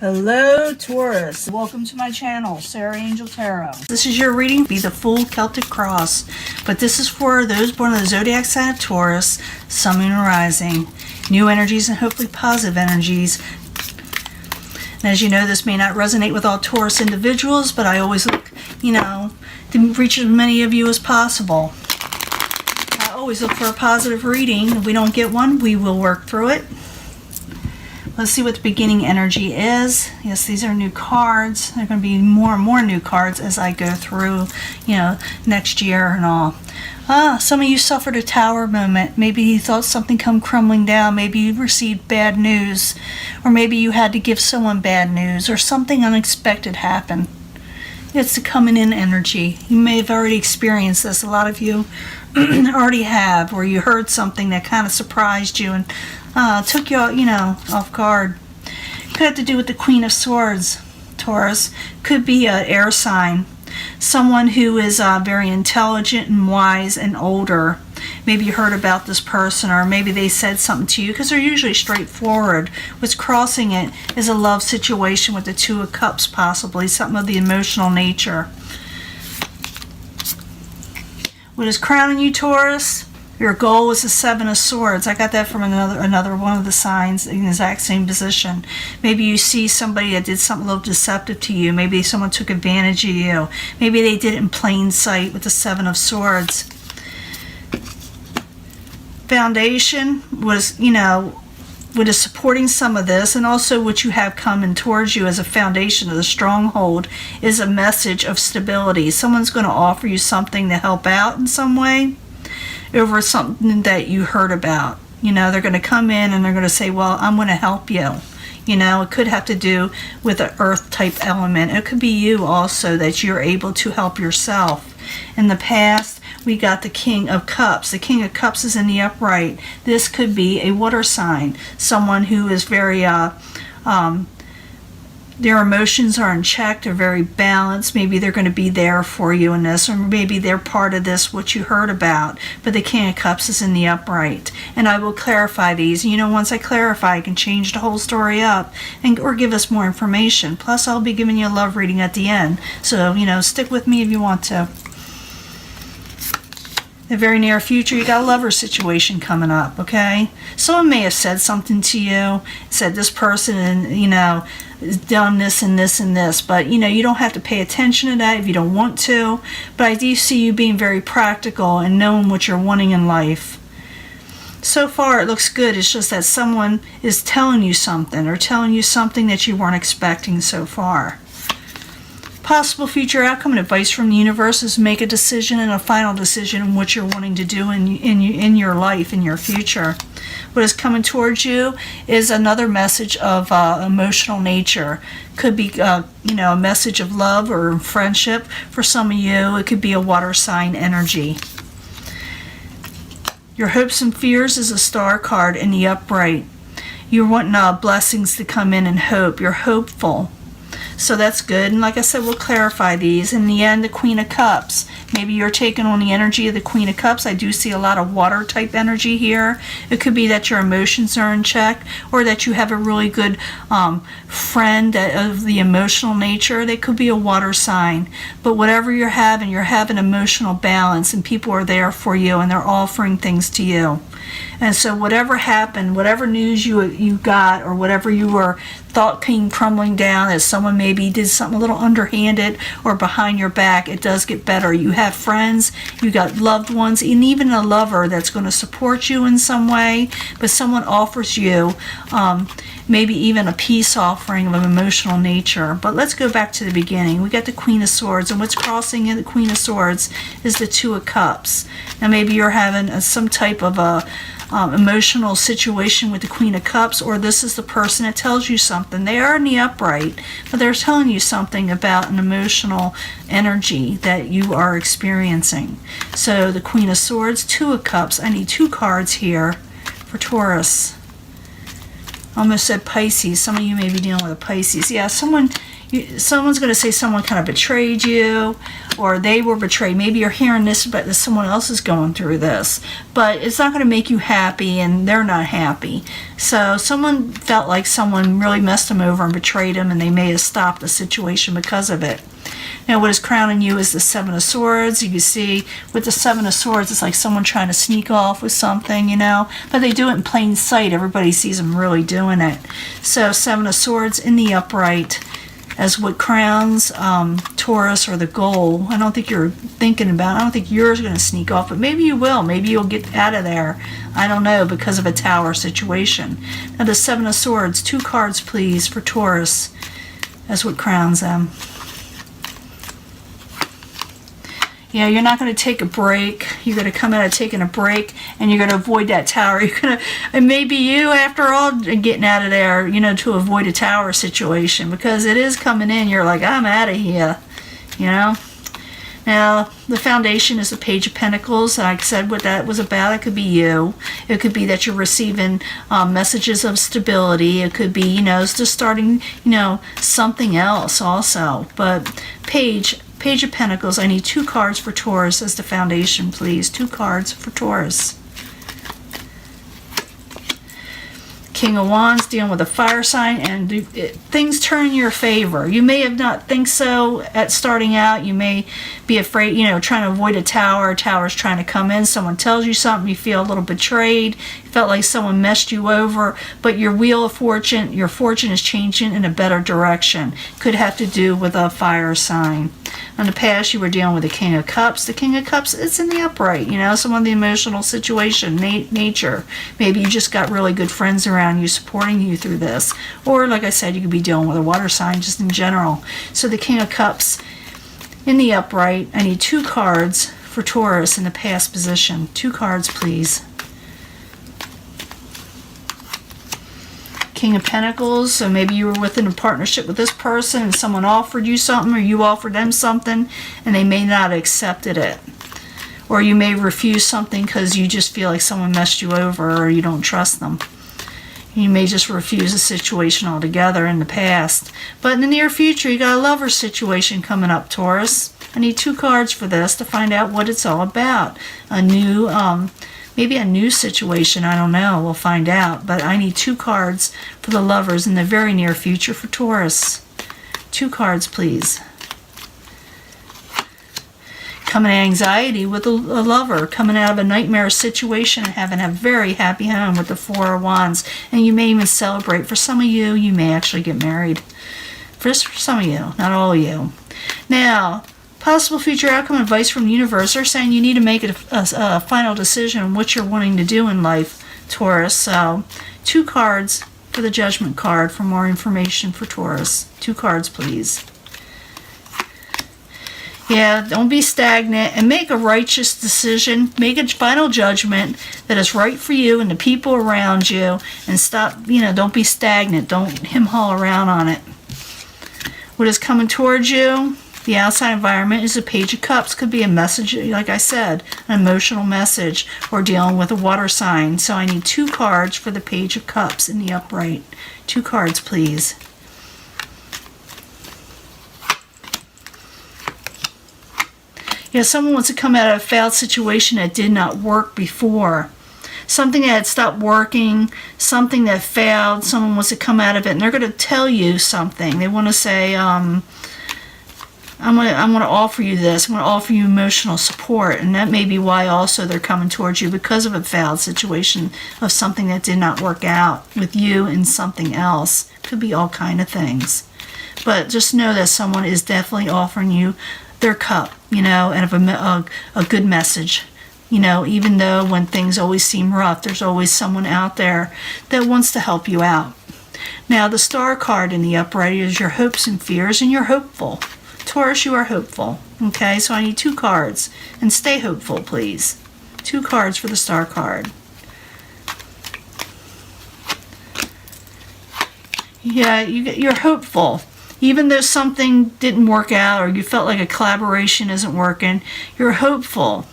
Hello Taurus, welcome to my channel, Sarah Angel Tarot. This is your reading, be the full Celtic cross, but this is for those born in the zodiac sign of Taurus, Sun, Moon, and Rising, new energies and hopefully positive energies. And as you know, this may not resonate with all Taurus individuals, but I always look, to reach as many of you as possible. I always look for a positive reading. If we don't get one, we will work through it. Let's see what the beginning energy is. Yes, these are new cards. There are going to be more and more new cards as I go through, next year and all. Some of you suffered a tower moment. Maybe you thought something come crumbling down. Maybe you received bad news. Or maybe you had to give someone bad news. Or something unexpected happened. It's the coming in energy. You may have already experienced this. A lot of you already have. Where you heard something that kind of surprised you and took you, off guard. Could have to do with the Queen of Swords, Taurus. Could be an air sign. Someone who is very intelligent and wise and older. Maybe you heard about this person, or maybe they said something to you, because they're usually straightforward. What's crossing it is a love situation with the Two of Cups, possibly. Something of the emotional nature. What is crowning you, Taurus? Your goal is the Seven of Swords. I got that from another one of the signs in the exact same position. Maybe you see somebody that did something a little deceptive to you. Maybe someone took advantage of you. Maybe they did it in plain sight with the Seven of Swords. Foundation was, what is supporting some of this, and also what you have coming towards you as a foundation of the stronghold is a message of stability. Someone's going to offer you something to help out in some way over something that you heard about. They're going to come in and they're going to say, well, I'm going to help you. It could have to do with an earth type element. It could be you also, that you're able to help yourself. In the past, we got the King of Cups. The King of Cups is in the upright. This could be a water sign. Someone who is very, their emotions are in check, they're very balanced. Maybe they're going to be there for you in this, or maybe they're part of this, what you heard about. But the King of Cups is in the upright. And I will clarify these. Once I clarify, I can change the whole story up or give us more information. Plus, I'll be giving you a love reading at the end. So, stick with me if you want to. In the very near future, you got a lover situation coming up, okay? Someone may have said something to you, said this person, and, has done this and this and this, but you don't have to pay attention to that if you don't want to. But I do see you being very practical and knowing what you're wanting in life. So far it looks good. It's just that someone is telling you something, or telling you something that you weren't expecting so far. Possible future outcome and advice from the universe is make a decision, and a final decision on what you're wanting to do in your life, in your future. What is coming towards you is another message of emotional nature. Could be, a message of love or friendship. For some of you, it could be a water sign energy. Your hopes and fears is a star card in the upright. You're wanting blessings to come in and hope. You're hopeful. So that's good. And like I said, we'll clarify these. In the end, the Queen of Cups. Maybe you're taking on the energy of the Queen of Cups. I do see a lot of water type energy here. It could be that your emotions are in check, or that you have a really good friend of the emotional nature. They could be a water sign. But whatever you're having emotional balance, and people are there for you, and they're offering things to you. And so whatever happened, whatever news you got, or whatever you thought came crumbling down, as someone maybe did something a little underhanded or behind your back, it does get better. You have friends, you got loved ones, and even a lover that's going to support you in some way. But someone offers you maybe even a peace offering of an emotional nature. But let's go back to the beginning. We got the Queen of Swords, and what's crossing in the Queen of Swords is the Two of Cups. Now maybe you're having some type of a emotional situation with the Queen of Cups, or this is the person that tells you something. They are in the upright, but they're telling you something about an emotional energy that you are experiencing. So the Queen of Swords, Two of Cups. I need two cards here for Taurus. Almost said Pisces. Some of you may be dealing with a Pisces. Yeah, someone, someone's going to say someone kind of betrayed you, or they were betrayed. Maybe you're hearing this, but someone else is going through this. But it's not going to make you happy, and they're not happy. So someone felt like someone really messed them over and betrayed them, and they may have stopped the situation because of it. Now, what is crowning you is the Seven of Swords. You can see with the Seven of Swords, it's like someone trying to sneak off with something, you know. But they do it in plain sight. Everybody sees them really doing it. So, Seven of Swords in the upright as what crowns Taurus, or the goal. I don't think you're thinking about it. I don't think yours going to sneak off, but maybe you will. Maybe you'll get out of there. I don't know, because of a Tower situation. Now, the Seven of Swords, 2 cards, please, for Taurus as what crowns them. Yeah, you're not going to take a break. You're going to come out of taking a break, and you're going to avoid that tower. You're going to, and maybe you, after all, getting out of there, you know, to avoid a tower situation, because it is coming in. You're like, I'm out of here, you know. Now, the foundation is the Page of Pentacles. Like I said, what that was about, it could be you. It could be that you're receiving messages of stability. It could be, you know, it's just starting, you know, something else also. But Page of Pentacles, I need 2 cards for Taurus as the foundation, please. 2 cards for Taurus. King of Wands, dealing with a fire sign, and things turn in your favor. You may have not think so at starting out. You may be afraid, you know, trying to avoid a tower. A tower's trying to come in. Someone tells you something. You feel a little betrayed. You felt like someone messed you over. But your wheel of fortune, your fortune is changing in a better direction. Could have to do with a fire sign. In the past, you were dealing with the King of Cups. The King of Cups, it's in the upright, you know, some of the emotional situation, nature. Maybe you just got really good friends around you supporting you through this. Or, like I said, you could be dealing with a water sign just in general. So the King of Cups in the upright, I need 2 cards for Taurus in the past position. 2 cards, please. King of Pentacles, so maybe you were within a partnership with this person and someone offered you something, or you offered them something, and they may not have accepted it. Or you may refuse something because you just feel like someone messed you over, or you don't trust them. You may just refuse a situation altogether in the past. But in the near future, you got a lover situation coming up, Taurus. I need 2 cards for this to find out what it's all about. A new, maybe a new situation, I don't know, we'll find out. But I need 2 cards for the lovers in the very near future for Taurus. 2 cards, please. Coming out of anxiety with a lover, coming out of a nightmare situation and having a very happy home with the 4 of Wands. And you may even celebrate. For some of you, you may actually get married. For some of you, not all of you. Now, possible future outcome advice from the universe. They're saying you need to make a final decision on what you're wanting to do in life, Taurus. So, 2 cards for the Judgment card for more information for Taurus. 2 cards, please. Yeah, don't be stagnant and make a righteous decision. Make a final judgment that is right for you and the people around you, and stop, you know, don't be stagnant. Don't hem-haw around on it. What is coming towards you? The outside environment is a Page of Cups. Could be a message, like I said, an emotional message, or dealing with a water sign. So I need 2 cards for the Page of Cups in the upright. 2 cards, please. Yeah, someone wants to come out of a failed situation that did not work before. Something that had stopped working, something that failed, someone wants to come out of it, and they're going to tell you something. They want to say, I'm going to offer you this. I'm going to offer you emotional support. And that may be why also they're coming towards you, because of a failed situation of something that did not work out with you and something else. Could be all kind of things. But just know that someone is definitely offering you their cup, you know, and a good message. You know, even though when things always seem rough, there's always someone out there that wants to help you out. Now, the Star card in the upright is your hopes and fears, and you're hopeful. Taurus, you are hopeful. Okay, so I need 2 cards. And stay hopeful, please. 2 cards for the Star card. Yeah, you're hopeful. Even though something didn't work out, or you felt like a collaboration isn't working, you're hopeful.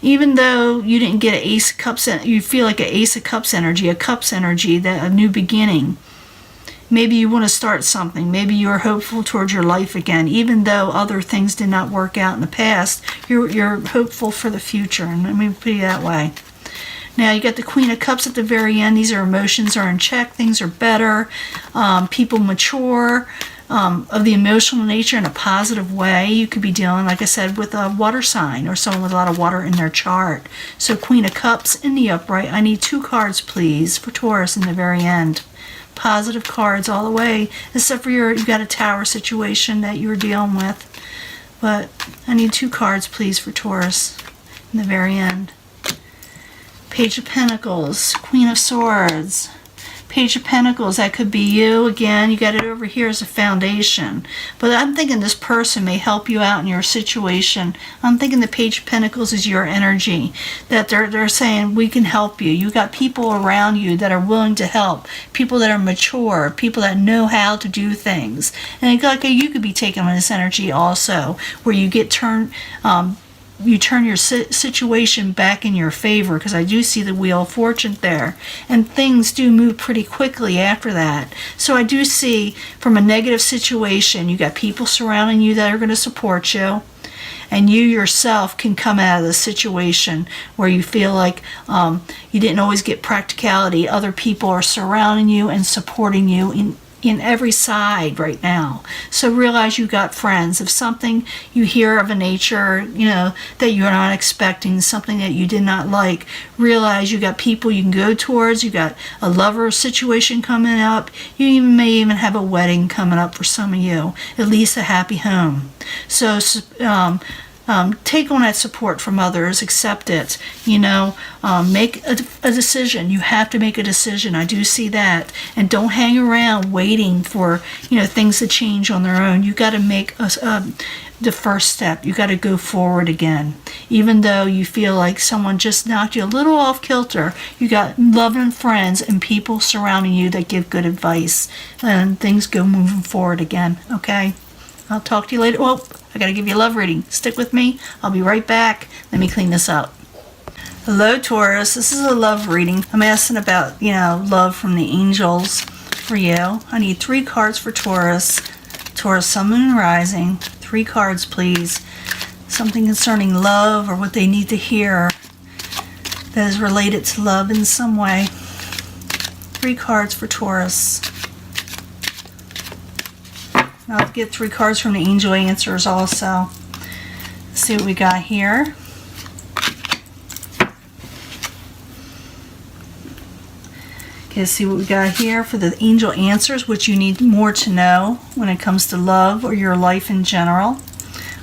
Even though you didn't get an Ace of Cups, you feel like an Ace of Cups energy, a Cups energy, that a new beginning. Maybe you want to start something. Maybe you're hopeful towards your life again. Even though other things did not work out in the past, you're hopeful for the future. And let me put it that way. Now you got the Queen of Cups at the very end. These are emotions are in check. Things are better. People mature of the emotional nature in a positive way. You could be dealing, like I said, with a water sign or someone with a lot of water in their chart. So Queen of Cups in the upright. I need 2 cards, please, for Taurus in the very end. Positive cards all the way, except for you got a tower situation that you're dealing with. But I need 2 cards, please, for Taurus in the very end. Page of Pentacles, Queen of Swords, Page of Pentacles. That could be you again. You got it over here as a foundation. But I'm thinking this person may help you out in your situation. I'm thinking the Page of Pentacles is your energy. That they're saying we can help you. You got people around you that are willing to help. People that are mature. People that know how to do things. And like you could be taking on this energy also, where you get turned. You turn your situation back in your favor, because I do see the Wheel of Fortune there, and things do move pretty quickly after that. So I do see from a negative situation, you got people surrounding you that are going to support you, and you yourself can come out of the situation where you feel like you didn't always get practicality. Other people are surrounding you and supporting you in every side right now. So realize you got friends. If something you hear of a nature, that you're not expecting, something that you did not like, realize you got people you can go towards. You got a lover situation coming up. You may even have a wedding coming up for some of you. At least a happy home. So take on that support from others, accept it, make a decision. You have to make a decision. I do see that. And don't hang around waiting for, things to change on their own. You got to make the first step. You got to go forward again. Even though you feel like someone just knocked you a little off kilter, you got loving friends and people surrounding you that give good advice. And things go moving forward again, okay? I'll talk to you later. Well, I got to give you a love reading. Stick with me. I'll be right back. Let me clean this up. Hello, Taurus. This is a love reading. I'm asking about, love from the angels for you. I need 3 cards for Taurus. Taurus, Sun, Moon, and Rising. 3 cards, please. Something concerning love or what they need to hear that is related to love in some way. 3 cards for Taurus. I'll get 3 cards from the angel answers also. Let's see what we got here. Okay, let's see what we got here for the angel answers, which you need more to know when it comes to love or your life in general.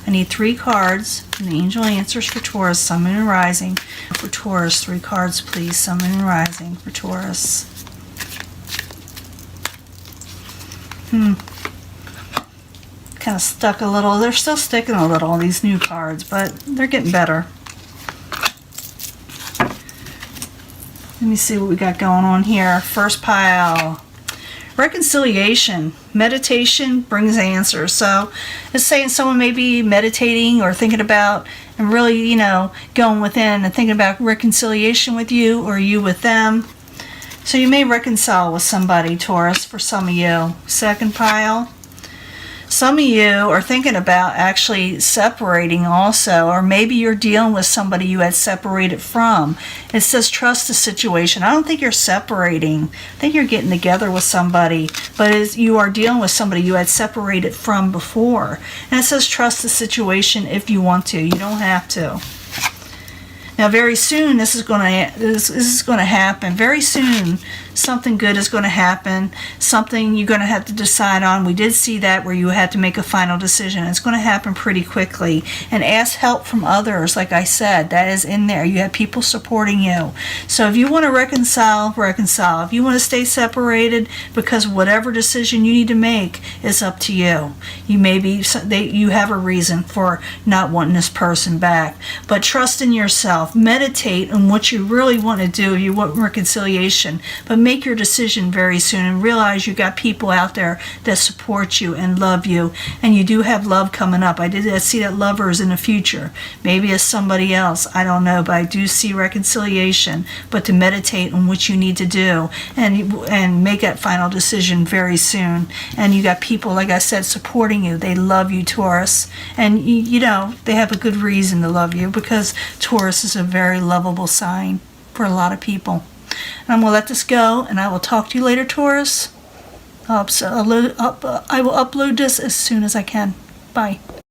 I need 3 cards from the angel answers for Taurus, Sun, Moon, and Rising. For Taurus, 3 cards, please. Sun, Moon, and Rising for Taurus. Kind of stuck a little. They're still sticking a little, these new cards, but they're getting better. Let me see what we got going on here. First pile. Reconciliation. Meditation brings answers. So it's saying someone may be meditating or thinking about and really, going within and thinking about reconciliation with you or you with them. So you may reconcile with somebody, Taurus, for some of you. Second pile. Some of you are thinking about actually separating also, or maybe you're dealing with somebody you had separated from. It says trust the situation. I don't think you're separating. I think you're getting together with somebody, but you are dealing with somebody you had separated from before. And it says trust the situation if you want to. You don't have to. Now, very soon, this is going to happen. Very soon, something good is going to happen. Something you're going to have to decide on. We did see that where you had to make a final decision. It's going to happen pretty quickly. And ask help from others. Like I said, that is in there. You have people supporting you. So if you want to reconcile, reconcile. If you want to stay separated, because whatever decision you need to make is up to you. You have a reason for not wanting this person back. But trust in yourself. Meditate on what you really want to do. You want reconciliation, but make your decision very soon and realize you got people out there that support you and love you, and you do have love coming up. I see that Lovers in the future. Maybe it's somebody else, I don't know, but I do see reconciliation, but to meditate on what you need to do and make that final decision very soon. And you got people, like I said, supporting you. They love you, Taurus, and you know, they have a good reason to love you, because Taurus is a very lovable sign for a lot of people. And I'm going to let this go, and I will talk to you later, Taurus. I will upload this as soon as I can. Bye.